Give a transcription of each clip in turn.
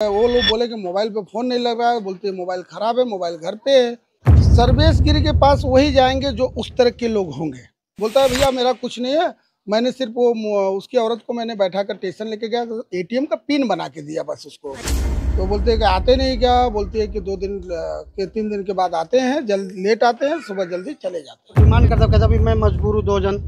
वो लोग बोले कि मोबाइल पे फोन नहीं लग रहा है, बोलते मोबाइल खराब है, मोबाइल घर पे है। सर्वेश गिरी के पास वही जाएंगे जो उस तरह के लोग होंगे। बोलता है भैया मेरा कुछ नहीं है, मैंने सिर्फ वो उसकी औरत को मैंने बैठा कर स्टेशन लेके गया, तो एटीएम का पिन बना के दिया बस उसको। तो बोलते हैं कि आते नहीं क्या, बोलते हैं कि 2 दिन के 3 दिन के बाद आते हैं, जल्द लेट आते हैं, सुबह जल्दी चले जाते हैं। डिमांड करता कहता भी मैं मजबूर हूँ 2 जन,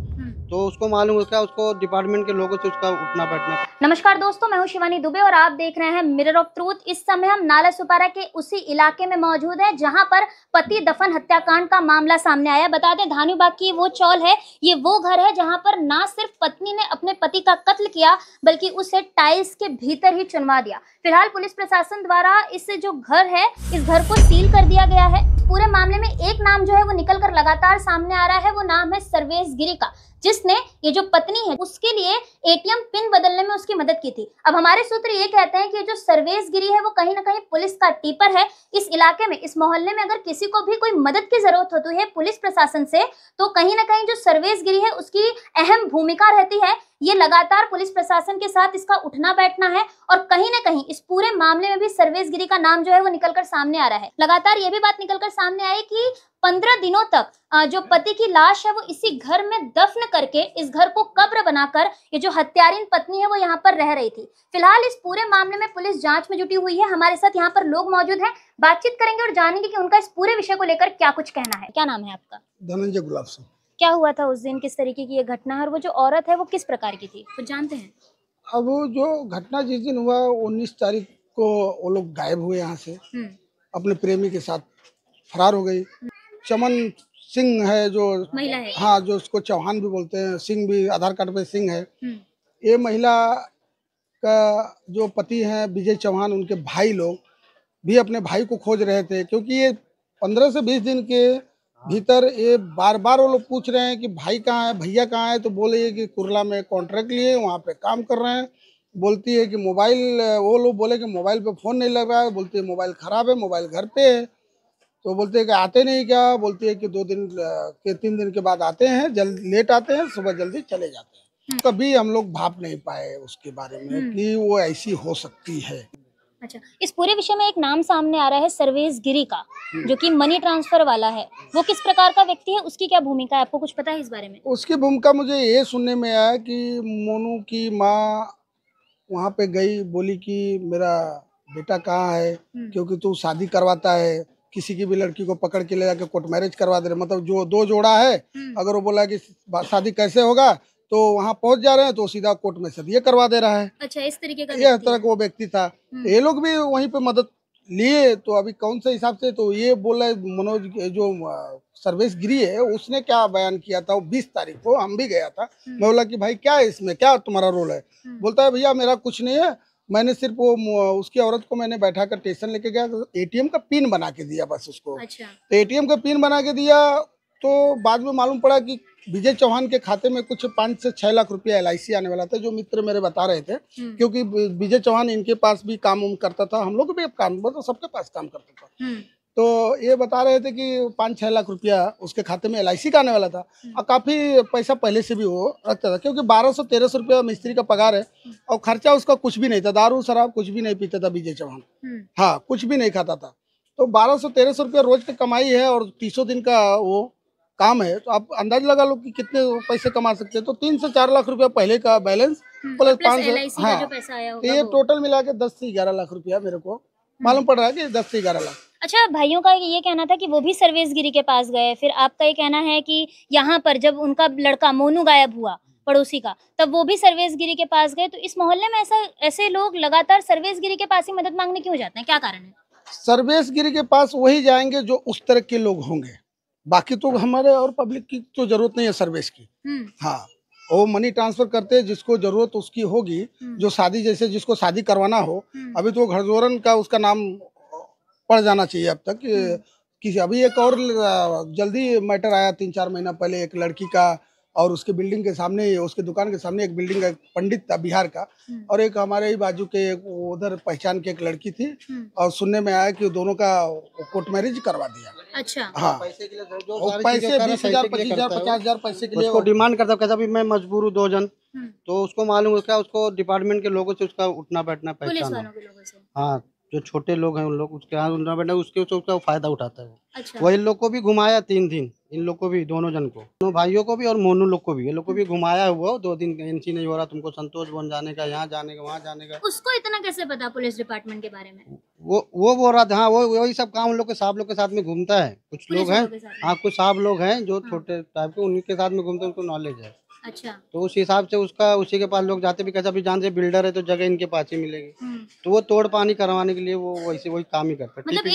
तो उसको मालूम है क्या, उसको डिपार्टमेंट के लोगों से उसका उठना बैठना। नमस्कार दोस्तों, मैं हूं शिवानी दुबे और आप देख रहे हैं मिरर ऑफ ट्रूथ। इस समय हम नाला सुपारा के उसी इलाके में मौजूद हैं जहां पर पति दफन हत्याकांड का मामला सामने आया। बता दें धानुबाग की वो चौल है, ये वो घर है जहां पर ना सिर्फ पत्नी ने अपने पति का कत्ल किया बल्कि उसे टाइल्स के भीतर ही चुनवा दिया। फिलहाल पुलिस प्रशासन द्वारा इस जो घर है इस घर को सील कर दिया गया है। पूरे मामले में एक नाम जो है वो निकल कर लगातार सामने आ रहा है, वो नाम है सर्वेश गिरी का, जिसने ये जो पत्नी है उसके लिए एटीएम पिन बदलने में उसकी मदद की थी। अब हमारे सूत्र ये कहते हैं कि जो सर्वेश गिरी है वो कहीं ना कहीं पुलिस का टीपर है। इस इलाके में, इस मोहल्ले में अगर किसी को भी कोई मदद की जरूरत होती है पुलिस प्रशासन से, तो कहीं ना कहीं जो सर्वेश गिरी है उसकी अहम भूमिका रहती है। ये लगातार पुलिस प्रशासन के साथ इसका उठना बैठना है और कहीं ना कहीं इस पूरे मामले में भी सर्वेश गिरी का नाम जो है वो निकलकर सामने आ रहा है। लगातार ये भी बात निकलकर सामने आई कि 15 दिनों तक जो पति की लाश है वो इसी घर में दफन करके इस घर को कब्र बनाकर ये जो हत्यारीन पत्नी है वो यहाँ पर रह रही थी। फिलहाल इस पूरे मामले में पुलिस जांच में जुटी हुई है। हमारे साथ यहाँ पर लोग मौजूद हैं, बातचीत करेंगे और जानेंगे कि उनका इस पूरे विषय को लेकर क्या कुछ कहना है। क्या नाम है आपका? धनंजय गुलाब सिंह। क्या हुआ था उस दिन, किस तरीके की ये घटना है और वो जो औरत है वो किस प्रकार की थी, कुछ जानते हैं? अब वो जो घटना जिस दिन हुआ 19 तारीख को वो लोग गायब हुए यहाँ से, अपने प्रेमी के साथ फरार हो गई। चमन सिंह है जो महिला है, हाँ, जो उसको चौहान भी बोलते हैं, सिंह भी आधार कार्ड पे सिंह है। ये महिला का जो पति हैं विजय चौहान, उनके भाई लोग भी अपने भाई को खोज रहे थे, क्योंकि ये 15 से 20 दिन के भीतर ये बार बार वो लोग पूछ रहे हैं कि भाई कहाँ है, भैया कहाँ है। तो बोले कि कुरला में कॉन्ट्रैक्ट लिए, वहाँ पे काम कर रहे हैं। बोलती है कि मोबाइल, वो लोग बोले कि मोबाइल पे फोन नहीं लग रहा है, बोलते मोबाइल खराब है, मोबाइल घर पे है। तो बोलते हैं कि आते नहीं क्या, बोलती है कि 2 दिन के 3 दिन के बाद आते हैं, जल्द लेट आते हैं, सुबह जल्दी चले जाते हैं। कभी हम लोग भाप नहीं पाए उसके बारे में कि वो ऐसी हो सकती है। अच्छा, इस पूरे विषय में एक नाम सामने आ रहा है सर्वेश गिरी का, जो कि मनी ट्रांसफर वाला है। वो किस प्रकार का व्यक्ति है, उसकी क्या भूमिका है, आपको कुछ पता है इस बारे में? उसकी भूमिका मुझे ये सुनने में आया कि मोनू की माँ वहाँ पे गई, बोली कि मेरा बेटा कहाँ है, क्योंकि तू शादी करवाता है, किसी की भी लड़की को पकड़ के ले जाके कोर्ट मैरिज करवा दे रहे। मतलब जो 2 जोड़ा है, अगर वो बोला कि शादी कैसे होगा, तो वहाँ पहुँच जा रहे हैं तो सीधा कोर्ट में सदिये करवा दे रहा है। अच्छा, इस तरीके का ये तरह का वो व्यक्ति था। ये लोग भी वहीं पे मदद लिए, तो अभी कौन से हिसाब से, तो ये बोला मनोज जो सर्वेश गिरी है उसने क्या बयान किया था, वो 20 तारीख को हम भी गया था। मैं बोला कि भाई क्या है इसमें, क्या तुम्हारा रोल है? बोलता है भैया मेरा कुछ नहीं है, मैंने सिर्फ वो उसकी औरत को मैंने बैठा कर स्टेशन लेके गया, तो एटीएम का पिन बना के दिया बस उसको। अच्छा। तो एटीएम का पिन बना के दिया, तो बाद में मालूम पड़ा कि विजय चौहान के खाते में कुछ 5 से 6 लाख रुपया LIC आने वाला था, जो मित्र मेरे बता रहे थे। क्योंकि विजय चौहान इनके पास भी काम करता था, हम लोग भी अब काम, मतलब सबके पास काम करता था। तो ये बता रहे थे कि 5-6 लाख रुपया उसके खाते में LIC का आने वाला था, और काफी पैसा पहले से भी वो रखता था, क्योंकि 1200-1300 रुपया मिस्त्री का पगार है, और खर्चा उसका कुछ भी नहीं था, दारू शराब कुछ भी नहीं पीता था विजय चौहान। हाँ, कुछ भी नहीं खाता था। तो 1200-1300 रुपया रोज की कमाई है और 300 दिन का वो काम है, तो आप अंदाज लगा लो कि कितने पैसे कमा सकते हैं। तो 3 से 4 लाख रुपया पहले का बैलेंस प्लस 5 से, हाँ, तो ये टोटल मिला के 10 से 11 लाख रुपया मेरे को मालूम पड़ रहा है कि 10 से 11 लाख। अच्छा, भाइयों का ये कहना था कि वो भी सर्वेश गिरी के पास गए, फिर आपका ये कहना है कि यहाँ पर जब उनका लड़का मोनू गायब हुआ पड़ोसी का, तब वो भी सर्वेश गिरी के पास गए। तो इस मोहल्ले में ऐसे लोग लगातार सर्वेश गिरी के पास ही मदद मांगने क्यों जाते हैं, क्या कारण है? सर्वेश गिरी के पास वही जाएंगे जो उस तरह के लोग होंगे, बाकी तो हमारे और पब्लिक की तो जरूरत नहीं है सर्वेश की। हाँ, वो मनी ट्रांसफर करते हैं, जिसको जरूरत उसकी होगी, जो शादी जैसे जिसको शादी करवाना हो। अभी तो घरजोरन का उसका नाम पड़ जाना चाहिए अब तक कि अभी एक और जल्दी मैटर आया 3-4 महीना पहले, एक लड़की का, और उसके बिल्डिंग के सामने, उसके दुकान के सामने एक बिल्डिंग का पंडित था बिहार का, और एक हमारे ही बाजू के उधर पहचान के एक लड़की थी, और सुनने में आया कि दोनों का कोर्ट मैरिज करवा दिया। अच्छा। हाँ, पैसे 20,000, 25,000, 50,000 पैसे के लिए उसको डिमांड करता कहता भी मैं मजबूर हूँ 2 जन, तो उसको मालूम है क्या, उसको डिपार्टमेंट के लोगों से उसका उठना बैठना पुलिस पहचान वालों के लोगों से। हाँ, जो छोटे लोग हैं उन लोग उसके यहाँ उनका बेटा उसका फायदा उठाता है। अच्छा। वो इन लोग को भी घुमाया 3 दिन, इन लोग को भी, दोनों जन को, दोनों भाइयों को भी और मोनू लोग को भी, ये लोग को भी घुमाया हुआ 2 दिन। एनसी नहीं हो रहा, तुमको संतोष वन जाने का, यहाँ जाने का, वहाँ जाने का। उसको इतना कैसे पता पुलिस डिपार्टमेंट के बारे में? वो बोल रहा था, हाँ वो वही सब काम उन लोग के साहब लोग के साथ में घूमता है। कुछ पुलिस लोग हैं, वालों के साथ में? हाँ कुछ साहब लोग हैं जो हाँ। छोटे टाइप के, उन्हीं के साथ में घूमते हैं, उनको नॉलेज है। अच्छा। तो उस हिसाब से उसका उसी के पास लोग जाते भी, कैसा भी जान से बिल्डर है तो जगह इनके पास ही मिलेगी। तो वो तोड़ पानी करवाने के लिए वो वैसे वही काम ही करता है। मतलब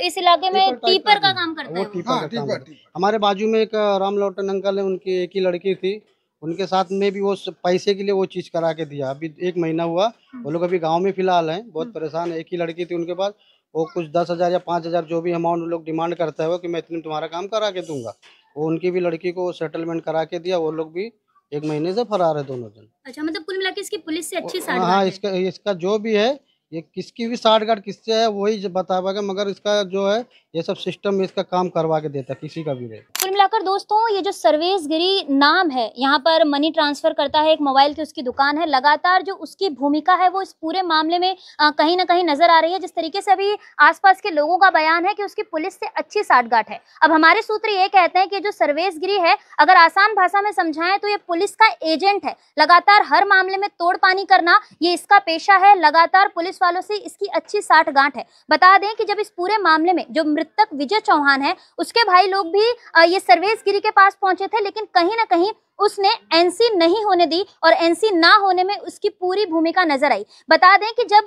इस इलाके में टीपर का काम करता वो है वो? टीपर का काम करता है। हमारे बाजू में एक राम लौटन अंकल है, उनकी एक ही लड़की थी, उनके साथ में भी वो पैसे के लिए वो चीज करा के दिया। अभी 1 महीना हुआ, वो लोग अभी गाँव में फिलहाल हैं, बहुत परेशान है। एक ही लड़की थी उनके पास, वो कुछ 10,000 या 5,000 जो भी अमाउंट लोग डिमांड करता है वो, कि मैं इतने तुम्हारा काम करा के दूंगा। वो उनकी भी लड़की को सेटलमेंट करा के दिया। वो लोग भी 1 महीने से फरार है दोनों जन। अच्छा, मतलब कुल मिला के इसकी पुलिस से अच्छी साठगांठ हाँ, है। इसका जो भी है, ये किसकी भी साठगांठ किससे है वही बता पाएगा, मगर इसका जो है ये सब सिस्टम में इसका काम करवा के देता है, किसी का भी रहे। कुल मिलाकर दोस्तों ये जो सर्वेश गिरी नाम है, यहाँ पर मनी ट्रांसफर करता है, एक मोबाइल की उसकी दुकान है। लगातार जो उसकी भूमिका है वो इस पूरे मामले में कहीं ना कहीं नजर आ रही है। जिस तरीके से अभी आसपास के लोगों का बयान है कि उसकी पुलिस से अच्छी साठगांठ है। अब हमारे सूत्र ये कहते हैं कि जो सर्वेश गिरी है, अगर आसान भाषा में समझाएं तो ये पुलिस का एजेंट है। लगातार हर मामले में तोड़ पानी करना ये इसका पेशा है। लगातार पुलिस वालों से इसकी अच्छी साठगांठ है। बता दें कि जब इस पूरे मामले में जो मृतक विजय चौहान है, उसके भाई लोग भी ये सर्वेश गिरी के पास पहुंचे थे, लेकिन कहीं ना कहीं उसने एनसी नहीं होने दी और एनसी ना होने में उसकी पूरी भूमिका नजर आई। बता दें कि जब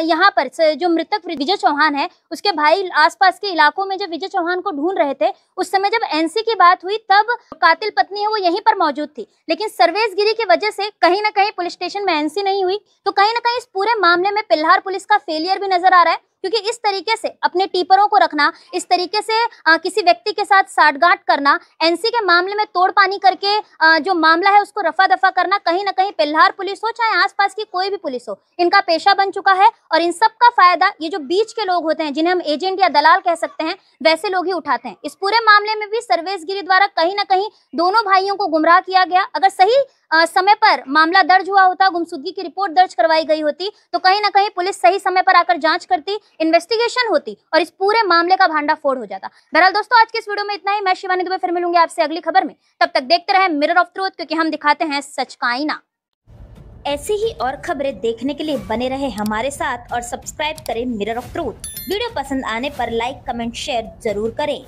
यहाँ पर जो मृतक विजय चौहान है, उसके भाई आसपास के इलाकों में जब विजय चौहान को ढूंढ रहे थे, उस समय जब एनसी की बात हुई तब कातिल पत्नी है वो यहीं पर मौजूद थी। लेकिन सर्वेश गिरी की वजह से कहीं ना कहीं पुलिस स्टेशन में एनसी नहीं हुई। तो कहीं ना कहीं इस पूरे मामले में पिल्हार पुलिस का फेलियर भी नजर आ रहा है, क्योंकि इस तरीके से अपने टीपरों को रखना, इस तरीके से किसी व्यक्ति के साथ साठगांठ करना, एनसी के मामले में तोड़ पानी करके जो मामला है उसको रफा दफा करना, कहीं ना कहीं पिल्हार पुलिस हो चाहे आसपास की कोई भी पुलिस हो, इनका पेशा बन चुका है। और इन सब का फायदा ये जो बीच के लोग होते हैं, जिन्हें हम एजेंट या दलाल कह सकते हैं, वैसे लोग ही उठाते हैं। इस पूरे मामले में भी सर्वेश गिरी द्वारा कहीं ना कहीं दोनों भाइयों को गुमराह किया गया। अगर सही समय पर मामला दर्ज हुआ होता, गुमशुदगी की रिपोर्ट दर्ज करवाई गई होती, तो कहीं ना कहीं पुलिस सही समय पर आकर जांच करती, इन्वेस्टिगेशन होती और इस पूरे मामले का भांडाफोड़ हो जाता। बहरहाल दोस्तों, आज के इस वीडियो में इतना ही। मैं शिवानी दुबे फिर मिलूंगी आपसे अगली खबर में। तब तक देखते रहें मिरर ऑफ ट्रूथ, क्योंकि हम दिखाते हैं सच का आईना। ऐसी ही और खबरें देखने के लिए बने रहे हमारे साथ और सब्सक्राइब करें मिरर ऑफ ट्रूथ। वीडियो पसंद आने पर लाइक, कमेंट, शेयर जरूर करें।